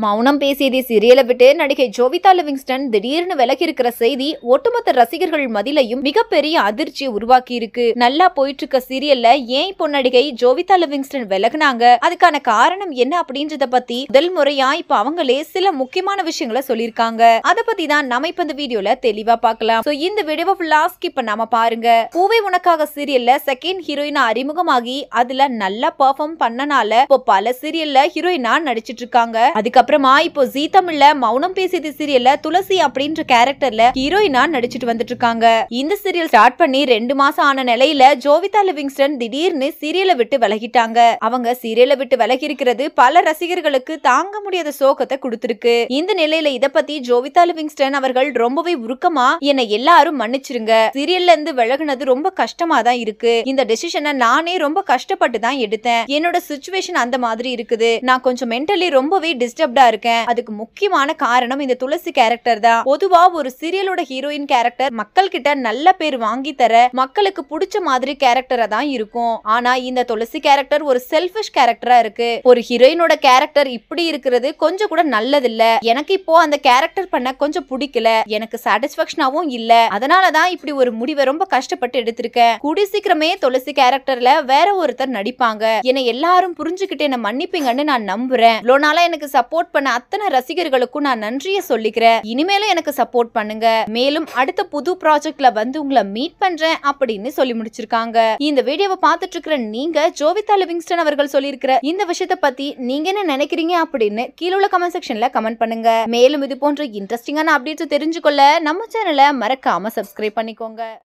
மௌனம் பேசியதை சீரியலை விட்டு நடிகை ஜோவிதா லிவிங்ஸ்டன் திடீர்னு விலகி இருக்கிற செய்தி ஒட்டுமொத்த ரசிகர்கள் மதிலையும் மிகப்பெரிய அதிர்ச்சியை உருவாக்கி இருக்கு. நல்லா போயிட்டு இருக்க சீரியல்ல ஏன் இப்போ நடிகை ஜோவிதா லிவிங்ஸ்டன் விலகுனாங்க, அதுக்கான காரணம் என்ன அப்படின்றத பத்தி முதல் முறையா இப்ப அவங்களே சில முக்கியமான விஷயங்களை சொல்லிருக்காங்க. அத பத்தி தான் நம்ம இப்ப இந்த வீடியோல தெளிவா பார்க்கலாம். இந்த வீடியோவை ஃபுல்லா ஸ்கிப் பண்ணாம பாருங்க. பூவே உனக்காக சீரியல்ல செகண்ட் ஹீரோயினா அறிமுகமாகி அதுல நல்லா பெர்ஃபார்ம் பண்ணனால இப்போ பல சீரியல்ல ஹீரோயினா நடிச்சிட்டு இருக்காங்க. அதுக்கப்புறமா இப்போ ஜீ தமிழ்ல மௌனம் பேசியது சீரியல்ல துளசி அப்படின்ற கேரக்டர்ல ஹீரோயினா நடிச்சிட்டு வந்துட்டு இருக்காங்க. இந்த சீரியல் ஸ்டார்ட் பண்ணி 2 மாசம் ஆன நிலையில ஜோவிதா லிவிங்ஸ்டன் திடீர்னு சீரியலை விட்டு விலகிட்டாங்க. அவங்க சீரியலை விட்டு விலகி இருக்கிறது பல ரசிகர்களுக்கு தாங்க முடியாத சோகத்தை கொடுத்திருக்கு. இந்த நிலையில இத பத்தி ஜோவிதா லிவிங்ஸ்டன் அவர்கள் ரொம்பவே உருக்கமா என்னை எல்லாரும் மன்னிச்சிருங்க, சீரியல்ல இருந்து விலகுனது ரொம்ப கஷ்டமா தான் இருக்கு, இந்த டெசிஷனை நானே ரொம்ப கஷ்டப்பட்டு தான் எடுத்தேன், என்னோட சிச்சுவேஷன் அந்த மாதிரி இருக்குது, நான் கொஞ்சம் மென்டலி ரொம்பவே டிஸ்டர்ப்டா இருக்கேன், அதுக்கு முக்கியமான காரணம் இந்த துளசி கேரக்டர் தான். பொதுவா ஒரு சீரியலோட ஹீரோயின் கேரக்டர் மக்கள் கிட்ட நல்ல பேர் வாங்கி தர மக்களுக்கு பிடிச்ச மாதிரி கேரக்டரா தான் இருக்கும். ஆனா இந்த துளசி கேரக்டர் ஒரு செல்ஃபிஷ் கேரக்டரா இருக்கு. ஒரு ஹீரோயினோட கேரக்டர் இப்படி இருக்கிறது கொஞ்சம் கூட நல்லது இல்ல. எனக்கு இப்போ அந்த கேரக்டர் பண்ண கொஞ்சம் பிடிக்கல, எனக்கு சாட்டிஸ்பாக்சனாவும் இல்ல, அதனாலதான் இப்படி ஒரு முடிவை ரொம்ப கஷ்டப்பட்டு எடுத்திருக்கேன். கூடி சீக்கிரமே துளசி கேரக்டர்ல வேற ஒருத்தர் நடிப்பாங்க, என்னை எல்லாரும் புரிஞ்சுக்கிட்டு என்ன மன்னிப்பீங்கன்னு நான் நம்புறேன். இவ்வளவு நாளா எனக்கு சப்போர்ட் பண்ண அத்தனை ரசிகர்களுக்கும் நான் நன்றியை சொல்லிக்கிறேன். இனிமேலும் எனக்கு சப்போர்ட் பண்ணுங்க, மேலும் அடுத்த புது ப்ராஜெக்ட்ல வந்து உங்களை மீட் பண்றேன் அப்படின்னு சொல்லி முடிச்சிருக்காங்க. இந்த வீடியோவை பார்த்துட்டு இருக்கிற நீங்க ஜோவிதா லிவிங்ஸ்டன் அவர்கள் சொல்லியிருக்கிற இந்த விஷயத்தை பத்தி நீங்க என்ன நினைக்கிறீங்க அப்படின்னு கீழே உள்ள கமெண்ட் செக்ஷன்ல கமெண்ட் பண்ணுங்க. மேலும் இது போன்ற இன்ட்ரெஸ்டிங்கான அப்டேட்ஸ் தெரிஞ்சுக்கொள்ள நம்ம சேனலை மறக்காம சப்ஸ்கிரைப் பண்ணிக்கோங்க.